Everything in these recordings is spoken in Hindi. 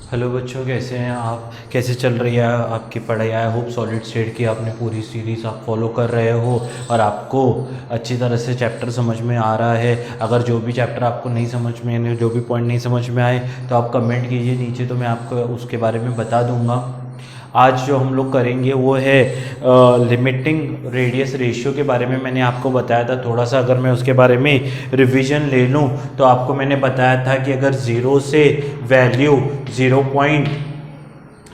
हेलो बच्चों, कैसे हैं आप? कैसे चल रही है आपकी पढ़ाई? आई होप सॉलिड स्टेट की आपने पूरी सीरीज़ आप फॉलो कर रहे हो और आपको अच्छी तरह से चैप्टर समझ में आ रहा है। अगर जो भी चैप्टर आपको नहीं समझ में, यानी जो भी पॉइंट नहीं समझ में आए तो आप कमेंट कीजिए नीचे, तो मैं आपको उसके बारे में बता दूंगा। आज जो हम लोग करेंगे वो है लिमिटिंग रेडियस रेशियो के बारे में। मैंने आपको बताया था थोड़ा सा, अगर मैं उसके बारे में रिवीजन ले लूँ तो आपको मैंने बताया था कि अगर ज़ीरो से वैल्यू 0 पॉइंट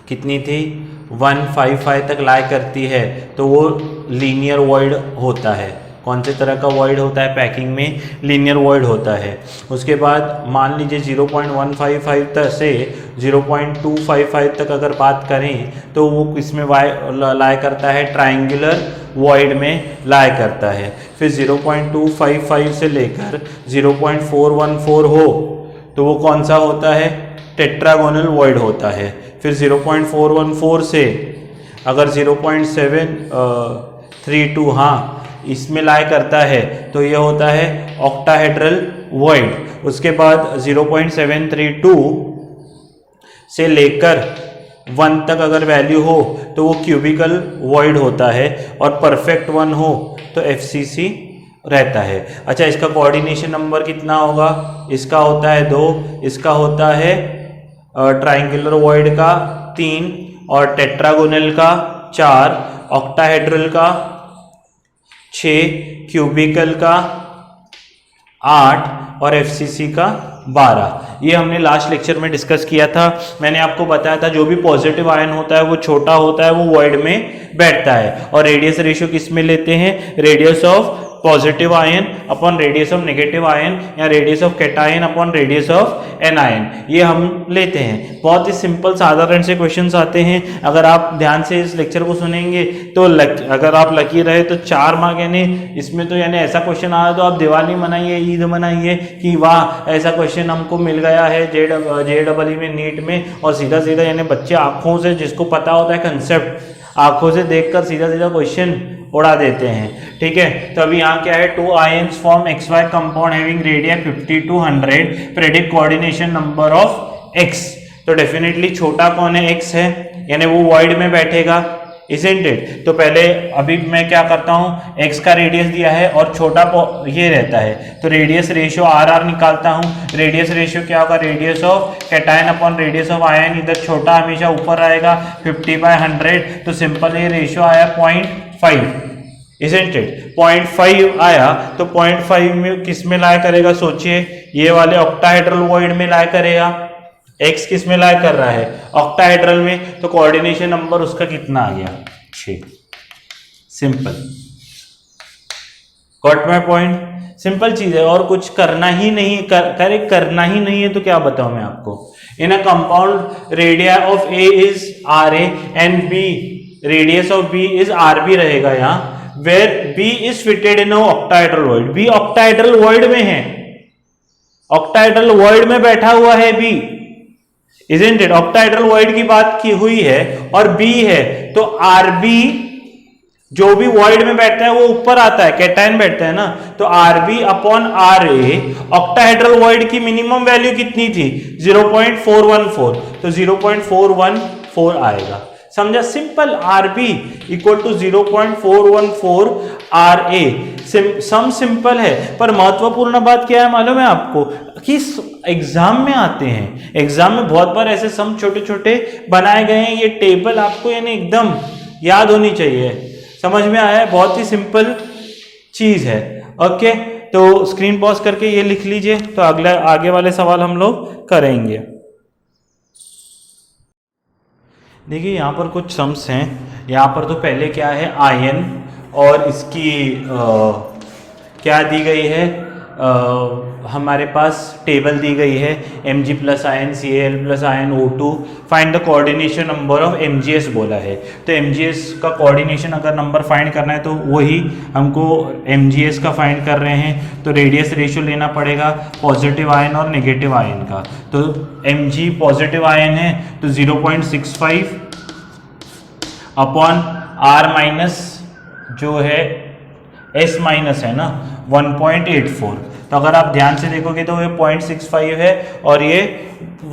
कितनी थी 155 तक लाई करती है तो वो लीनियर वॉइड होता है। कौन से तरह का वॉइड होता है? पैकिंग में लीनियर वॉइड होता है। उसके बाद मान लीजिए 0.155 तक से 0.255 तक अगर बात करें तो वो किसमें लाई करता है? ट्राइंगुलर वॉइड में लाई करता है। फिर 0.255 से लेकर 0.414 हो तो वो कौन सा होता है? टेट्रागोनल वॉइड होता है। फिर 0.414 से अगर 0.732 हाँ इसमें लाई करता है तो ये होता है ऑक्टाहेड्रल वॉइड। उसके बाद 0.732 से लेकर 1 तक अगर वैल्यू हो तो वो क्यूबिकल वॉइड होता है, और परफेक्ट 1 हो तो FCC रहता है। अच्छा, इसका कोऑर्डिनेशन नंबर कितना होगा? इसका होता है 2, इसका होता है ट्राइंगुलर वॉइड का 3 और टेट्रागोनल का 4, ऑक्टाहेड्रल का 6, क्यूबिकल का 8 और FCC का 12। ये हमने लास्ट लेक्चर में डिस्कस किया था। मैंने आपको बताया था जो भी पॉजिटिव आयन होता है वो छोटा होता है, वो वॉइड में बैठता है। और रेडियस रेशियो किस में लेते हैं? Radius of positive ion upon radius of negative ion, या radius of cation upon radius of anion, ये हम लेते हैं। बहुत ही सिंपल साधारण से क्वेश्चंस आते हैं। अगर आप ध्यान से इस लेक्चर को सुनेंगे तो अगर आप लकी रहे तो 4 मार्क, यानी इसमें तो यानी ऐसा क्वेश्चन आया तो आप दिवाली मनाइए, ईद मनाइए कि वाह ऐसा क्वेश्चन हमको मिल गया है JEE में, नीट में। और सीधा सीधा यानी बच्चे आंखों से, जिसको पता होता है कंसेप्ट, आंखों से देखकर सीधा सीधा क्वेश्चन उड़ा देते हैं। ठीक है, तो अभी यहाँ क्या है? 2 ions form XY compound having radius 50 to 100, predict coordination number of X। तो डेफिनेटली छोटा कौन है? X है, यानी वो वॉइड में बैठेगा, isn't it? तो पहले अभी मैं क्या करता हूँ, X का रेडियस दिया है और छोटा ये रहता है तो रेडियस रेशियो RR निकालता हूँ। रेडियस रेशियो क्या होगा? Radius of cation upon radius of ion. इधर छोटा हमेशा ऊपर रहेगा, 50/100, तो सिंपल ये रेशियो आया 0.5, isn't it? 0.5 आया तो 0.5 में किस में लाई करेगा? सोचिए, ये वाले ऑक्टाहेड्रल वॉइड में लाई करेगा। X किस में लाई कर रहा है? ऑक्टाहेड्रल में। तो कोऑर्डिनेशन नंबर उसका कितना आ गया? 6। Simple, got my point? Simple चीज है और कुछ करना ही नहीं, करना ही नहीं है तो क्या बताऊं मैं आपको। In a compound radius of A is RA and B radius of B is RB रहेगा यहाँ, where B is fitted in octahedral void. B octahedral void में है, ऑक्टाहेड्रल वॉइड में बैठा हुआ है B, isn't it? Octahedral void की बात की हुई है और B है तो RB जो भी वॉइड में बैठता है वो ऊपर आता है, कैटायन बैठता है ना, तो RB upon RA। Octahedral void की मिनिमम वैल्यू कितनी थी? 0.414, तो 0.414 आएगा। समझा? Simple, RB equal to 0.414 RA। Some simple है, पर महत्वपूर्ण बात क्या है मालूम है आपको? कि एग्जाम में आते हैं, एग्जाम में बहुत बार ऐसे सम छोटे छोटे बनाए गए हैं। ये टेबल आपको यानी एकदम याद होनी चाहिए। समझ में आया है? बहुत ही सिंपल चीज है। ओके, तो स्क्रीन पॉज करके ये लिख लीजिए, तो अगला आगे वाले सवाल हम लोग करेंगे। देखिए यहाँ पर कुछ सम्स हैं। यहाँ पर तो पहले क्या है? आयन, और इसकी क्या दी गई है? हमारे पास टेबल दी गई है, Mg plus ion, Cal plus ion, O2। Find the coordination number of MgS बोला है। तो MgS का कोऑर्डिनेशन अगर नंबर फाइंड करना है तो वही हमको MgS का फाइंड कर रहे हैं, तो रेडियस रेशियो लेना पड़ेगा पॉजिटिव आयन और नेगेटिव आयन का। तो Mg पॉजिटिव आयन है तो 0.65 अपॉन R माइनस जो है S माइनस है ना 1.84, तो अगर आप ध्यान से देखोगे तो ये 0.65 है और ये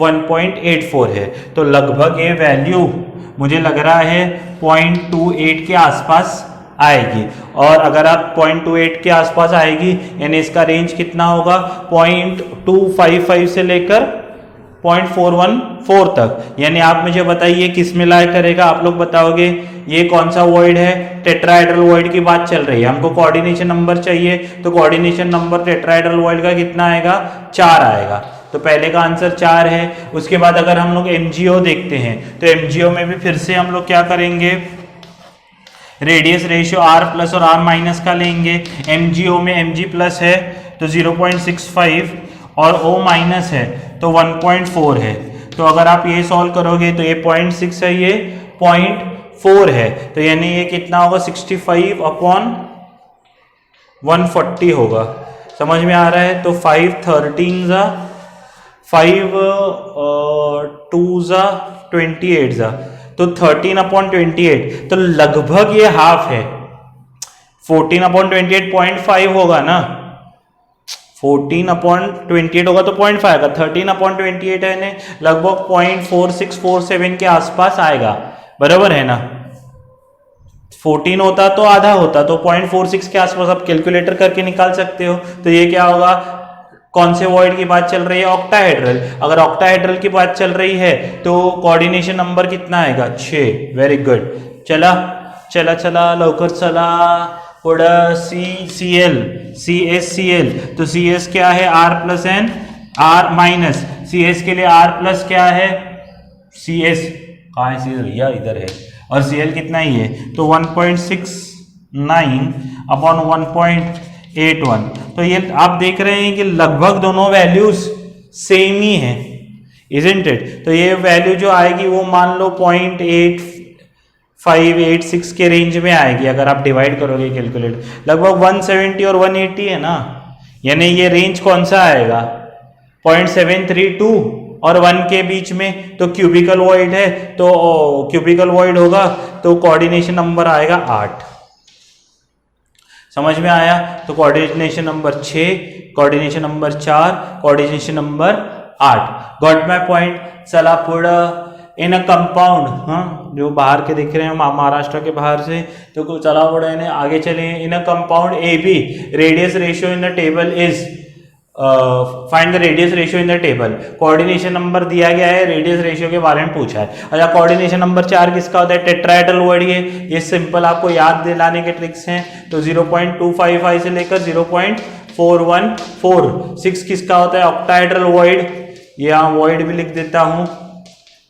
1.84 है, तो लगभग ये वैल्यू मुझे लग रहा है 0.28 के आसपास आएगी। और अगर आप 0.28 के आसपास आएगी यानी इसका रेंज कितना होगा, 0.255 से लेकर 0.414 तक। यानी आप मुझे बताइए किस में लाया करेगा, आप लोग बताओगे ये कौन सा वॉइड है, टेट्राहेड्रल वॉइड की बात चल रही है, हमको कोऑर्डिनेशन नंबर चाहिए, तो कोऑर्डिनेशन नंबर टेट्राहेड्रल वॉइड का कितना आएगा, 4 आएगा। तो पहले का आंसर 4 है। उसके बाद अगर हम लोग एमजीओ देखते हैं तो एमजीओ में भी फिर से हम लोग क्या करेंगे, रेडियस रेशियो आर प्लस और आर माइनस का लेंगे। एमजीओ में एमजी प्लस है तो 0.65 और ओ माइनस है तो 1.4 है। तो अगर आप ये सॉल्व करोगे तो ये 0.6 है, ये 0.4 है, तो यानी ये कितना होगा, 65 अपॉन 140 होगा। समझ में आ रहा है। तो 5 13 जा 5 2 जा 28 जा, तो 13 अपॉन 28, तो लगभग ये हाफ है। 14 अपॉन 28 0.5 होगा ना, 14 अपॉन 28 होगा तो 0.5 का, 13 अपॉन 28 है ने लगभग 0.4647 के आसपास आएगा, बराबर है ना। 14 होता तो आधा होता, तो 0.46 के आसपास आप कैलकुलेटर करके निकाल सकते हो। तो ये क्या होगा, कौन से वॉइड की बात चल रही है, ऑक्टाहेड्रल। अगर ऑक्टाहेड्रल की बात चल रही है तो कोऑर्डिनेशन नंबर कितना आएगा, 6। Very good. चला चला चला लवकर चला, पुढं CCl CSCl, तो CS क्या है, R plus n R minus, CS के लिए R प्लस क्या है, CS कहाँ है, CS भैया इधर है, और Cl कितना ही है, तो 1.69 अपॉन 1.81। तो ये आप देख रहे हैं कि लगभग दोनों वैल्यूज सेम ही है, इजंट इट। तो ये वैल्यू जो आएगी वो मान लो 0.8586 के रेंज में आएगी अगर आप डिवाइड करोगे कैलकुलेट। लगभग 170 और 180 है ना, यानी ये रेंज कौन सा आएगा, 0.732 और 1 के बीच में। तो क्यूबिकल वॉइड है, तो क्यूबिकल वॉइड होगा तो कोऑर्डिनेशन नंबर आएगा 8। समझ में आया। तो coordination number 6, coordination number 4, coordination number 8। Got my point. चला पुढं, इन अ कंपाउंड, हाँ जो बाहर के दिख रहे हैं महाराष्ट्र के बाहर से, तो चला पुढं इन्हें आगे चले। In a compound A B, radius ratio in the table is, find the radius ratio in the table. Coordination number दिया गया है, रेडियस रेशियो के बारे में पूछा है। अच्छा, कोऑर्डिनेशन नंबर 4 किसका होता है, टेट्राहेड्रल वॉइड। ये सिंपल आपको याद दिलाने के ट्रिक्स हैं। तो 0.255 से लेकर 0.4146 किसका होता है, ऑक्टाहेड्रल वॉइड। यहाँ वॉइड भी लिख देता हूँ,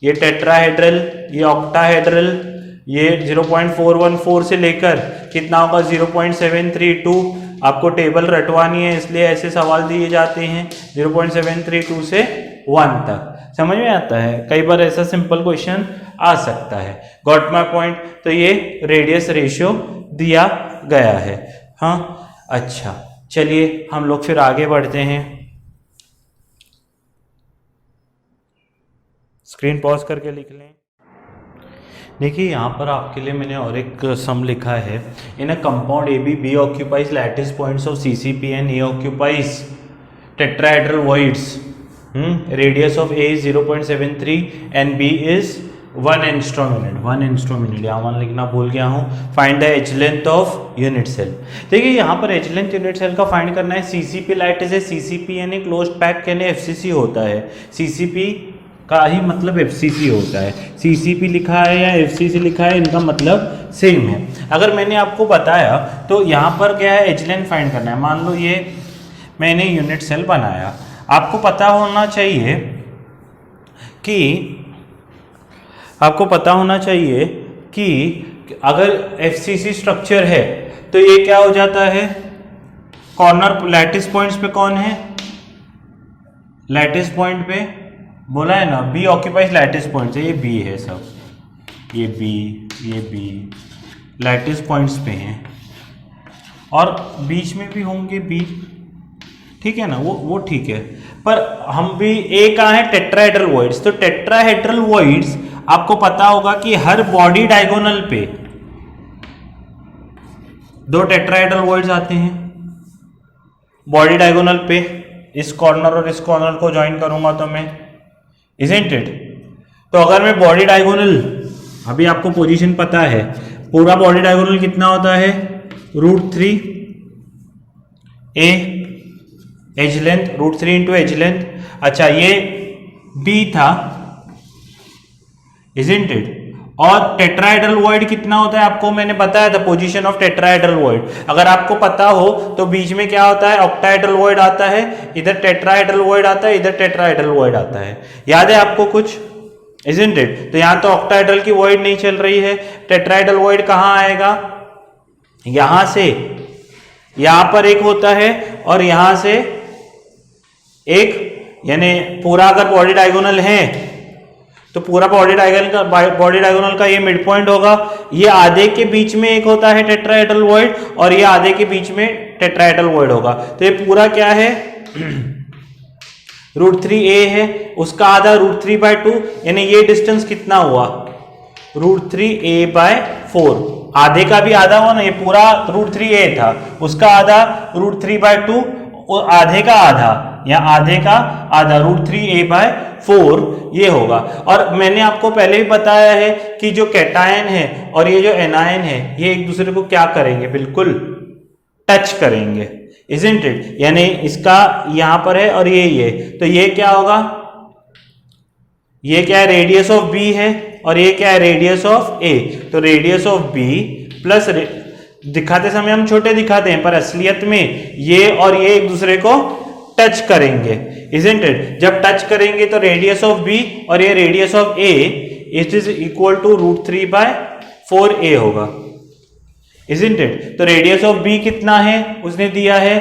ये टेट्राहेड्रल, ये ऑक्टाहेड्रल। ये 0.414 से लेकर कितना होगा, 0.732। आपको टेबल रटवानी है इसलिए ऐसे सवाल दिए जाते हैं, 0.732 से 1 तक। समझ में आता है, कई बार ऐसा सिंपल क्वेश्चन आ सकता है। Got my point. तो ये रेडियस रेशियो दिया गया है। हाँ अच्छा, चलिए हम लोग फिर आगे बढ़ते हैं। स्क्रीन पॉज करके लिख लें। देखिए यहाँ पर आपके लिए मैंने और एक सम लिखा है। In a compound A B occupies lattice points of CCP and A occupies tetrahedral voids. Radius of A is 0.73 and B is 1 angstrom unit. 1 angstrom unit यहाँ 1 लिखना भूल गया हूँ। Find the edge length of unit cell. देखिए यहाँ पर एज लेंथ यूनिट सेल का फाइंड करना है। CCP लैटिस है, CCP यानी क्लोज पैक यानी FCC होता है। CCP का ही मतलब FCC होता है। CCP लिखा है या FCC लिखा है, इनका मतलब सेम है। अगर मैंने आपको बताया तो यहाँ पर क्या है, एज लेंथ फाइंड करना है। मान लो ये मैंने यूनिट सेल बनाया, आपको पता होना चाहिए कि अगर FCC स्ट्रक्चर है तो ये क्या हो जाता है, कॉर्नर लैटिस पॉइंट्स पे कौन है, लैटिस पॉइंट पे बोला है ना, बी ऑक्यूपाइज लैटिस पॉइंट्स है। ये बी है सब, ये बी लैटिस पॉइंट्स पे हैं और बीच में भी होंगे बी, ठीक है ना, वो ठीक है। पर हम भी ए कहाँ है, टेट्राहेड्रल वॉइड्स। तो टेट्राहेड्रल वॉइड्स आपको पता होगा कि हर बॉडी डायगोनल पे 2 टेट्राहेड्रल वॉइड्स आते हैं। बॉडी डायगोनल पे इस कॉर्नर और इस कॉर्नर को ज्वाइन करूंगा तो मैं, इजंट इट? तो अगर मैं बॉडी डायगोनल, अभी आपको पोजीशन पता है, पूरा बॉडी डायगोनल कितना होता है, √3 A edge length, √3 into edge length. अच्छा ये बी था, इजंट इट? और टेट्राहेड्रल वॉइड कितना होता है आपको मैंने बताया था, पोजीशन ऑफ टेट्राहेड्रल वॉइड। अगर आपको पता हो तो बीच में क्या होता है, ऑक्टाहेड्रल वॉइड आता है, इधर टेट्राहेड्रल वॉइड आता है, इधर टेट्राहेड्रल वॉइड आता है। याद है आपको कुछ, इजंट इट? तो यहां तो ऑक्टाहेड्रल की वॉइड नहीं चल रही है, टेट्राहेड्रल वॉइड कहां आएगा, यहां से, यहां पर एक होता है और यहां से एक, यानी पूरा अगर बॉडी डायगोनल है तो पूरा बॉडी डायगोनल का ये मिड पॉइंट होगा, ये आधे के बीच में एक होता है टेट्राहेड्रल वॉइड और ये आधे के बीच में टेट्राहेड्रल वॉइड होगा। तो ये पूरा क्या है, √3a है, उसका आधा √3/2, यानी ये डिस्टेंस कितना हुआ, √3a/4। आधे का भी आधा हुआ ना, ये पूरा √3a था, उसका आधा √3/2 और आधे का आधा, या आधे का आधा √3a/4 ये होगा। और मैंने आपको पहले भी बताया है कि जो कैटायन है और ये जो एनायन है ये एक दूसरे को क्या करेंगे, बिल्कुल टच करेंगे, इजंट इट? यानी इसका यहां पर है और ये, तो ये क्या होगा, ये क्या है, रेडियस ऑफ बी है और ये क्या है, रेडियस ऑफ ए। तो रेडियस ऑफ बी प्लस, दिखाते समय हम छोटे दिखाते हैं पर असलियत में ये और ये एक दूसरे को टच करेंगे, इजंट इट? जब टच करेंगे तो रेडियस ऑफ बी और ये radius of a, it is equal to √3/4a होगा, इजंट इट? तो रेडियस ऑफ बी कितना है, उसने दिया है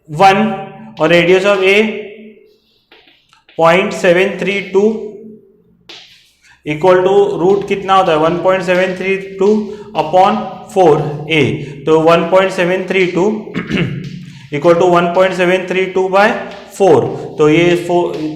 1 और radius of a 0.732 equal to root कितना होता है 1.732/4a। तो 1.732 इक्वल टू 1.732/4, तो ये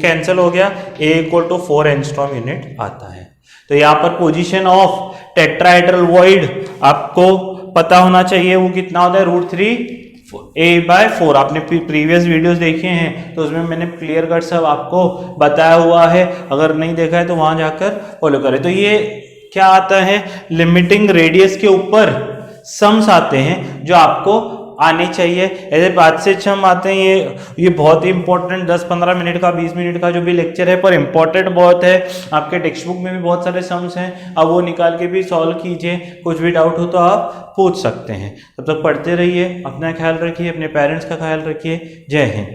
कैंसिल हो गया, a equal to 4 angstrom unit आता है। तो यहाँ पर पोजीशन ऑफ टेट्राहेड्रल वॉइड आपको पता होना चाहिए, वो कितना होता है, √3a/4। आपने प्रीवियस वीडियोस देखे हैं तो उसमें मैंने क्लियर कट सब आपको बताया हुआ है, अगर नहीं देखा है तो वहां जाकर फॉलो करें। तो ये क्या आता है, लिमिटिंग रेडियस के ऊपर सम्स आते हैं जो आपको आनी चाहिए। ऐसे 5 से 6 आते हैं, ये बहुत ही इंपॉर्टेंट 10-15 मिनट का 20 मिनट का जो भी लेक्चर है पर इंपॉर्टेंट बहुत है। आपके टेक्स्ट बुक में भी बहुत सारे सम्स हैं, अब वो निकाल के भी सॉल्व कीजिए, कुछ भी डाउट हो तो आप पूछ सकते हैं। तब तक पढ़ते रहिए, अपना ख्याल रखिए, अपने पेरेंट्स का ख्याल रखिए। जय हिंद।